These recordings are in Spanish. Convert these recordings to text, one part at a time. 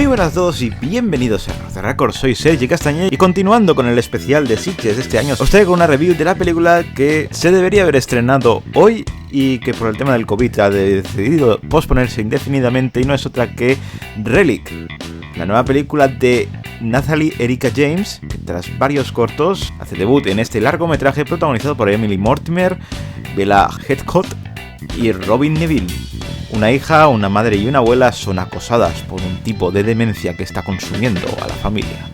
Muy buenas a todos y bienvenidos a Rock the Record, soy Sergi Castañer y continuando con el especial de Sitges de este año os traigo una review de la película que se debería haber estrenado hoy y que por el tema del COVID ha decidido posponerse indefinidamente y no es otra que Relic, la nueva película de Natalie Erika James, que tras varios cortos hace debut en este largometraje protagonizado por Emily Mortimer, Bella Heathcote y Robin Neville. Una hija, una madre y una abuela son acosadas por un tipo de demencia que está consumiendo a la familia.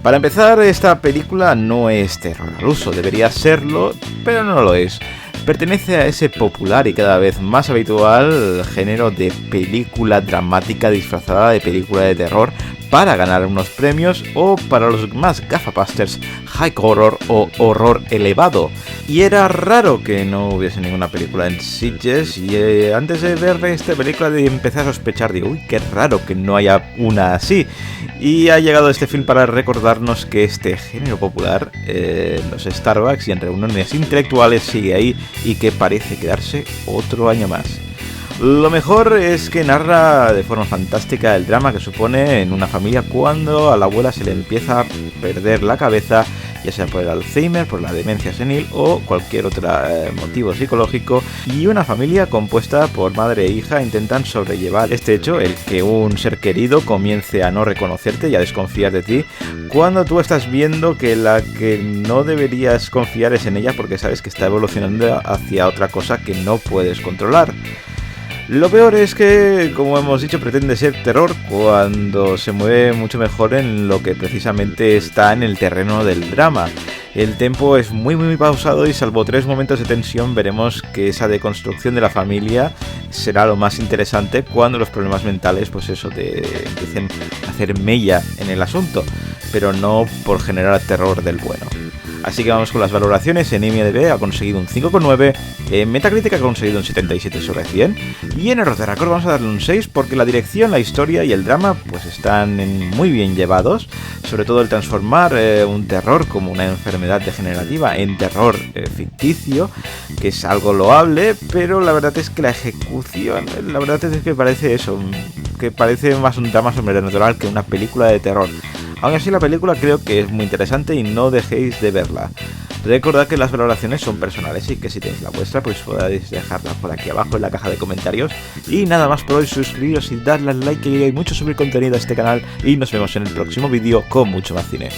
Para empezar, esta película no es terror al uso, debería serlo, pero no lo es. Pertenece a ese popular y cada vez más habitual género de película dramática disfrazada de película de terror para ganar unos premios o para los más gafapasters high horror o horror elevado. Y era raro que no hubiese ninguna película en Sitges y antes de ver esta película empecé a sospechar, digo, uy, qué raro que no haya una así. Y ha llegado este film para recordarnos que este género popular, los Starbucks y en reuniones intelectuales sigue ahí y que parece quedarse otro año más. Lo mejor es que narra de forma fantástica el drama que supone en una familia cuando a la abuela se le empieza a perder la cabeza, ya sea por el Alzheimer, por la demencia senil o cualquier otro motivo psicológico, y una familia compuesta por madre e hija intentan sobrellevar este hecho, el que un ser querido comience a no reconocerte y a desconfiar de ti, cuando tú estás viendo que la que no deberías confiar es en ella porque sabes que está evolucionando hacia otra cosa que no puedes controlar. Lo peor es que, como hemos dicho, pretende ser terror cuando se mueve mucho mejor en lo que precisamente está en el terreno del drama. El tempo es muy pausado y salvo 3 momentos de tensión veremos que esa deconstrucción de la familia será lo más interesante cuando los problemas mentales empiecen a hacer mella en el asunto, pero no por generar terror del bueno. Así que vamos con las valoraciones. En IMDb ha conseguido un 5,9, en Metacritic ha conseguido un 77 sobre 100 y en el Rock the Record vamos a darle un 6 porque la dirección, la historia y el drama pues están muy bien llevados, sobre todo el transformar un terror como una enfermedad degenerativa en terror ficticio, que es algo loable, pero la verdad es que la ejecución, la verdad es que parece eso, que parece más un drama sobrenatural que una película de terror. Aún así la película creo que es muy interesante y no dejéis de verla. Recordad que las valoraciones son personales y que si tenéis la vuestra pues podéis dejarla por aquí abajo en la caja de comentarios. Y nada más por hoy, suscribiros y darle al like, que hay mucho sobre contenido a este canal y nos vemos en el próximo vídeo con mucho más cine.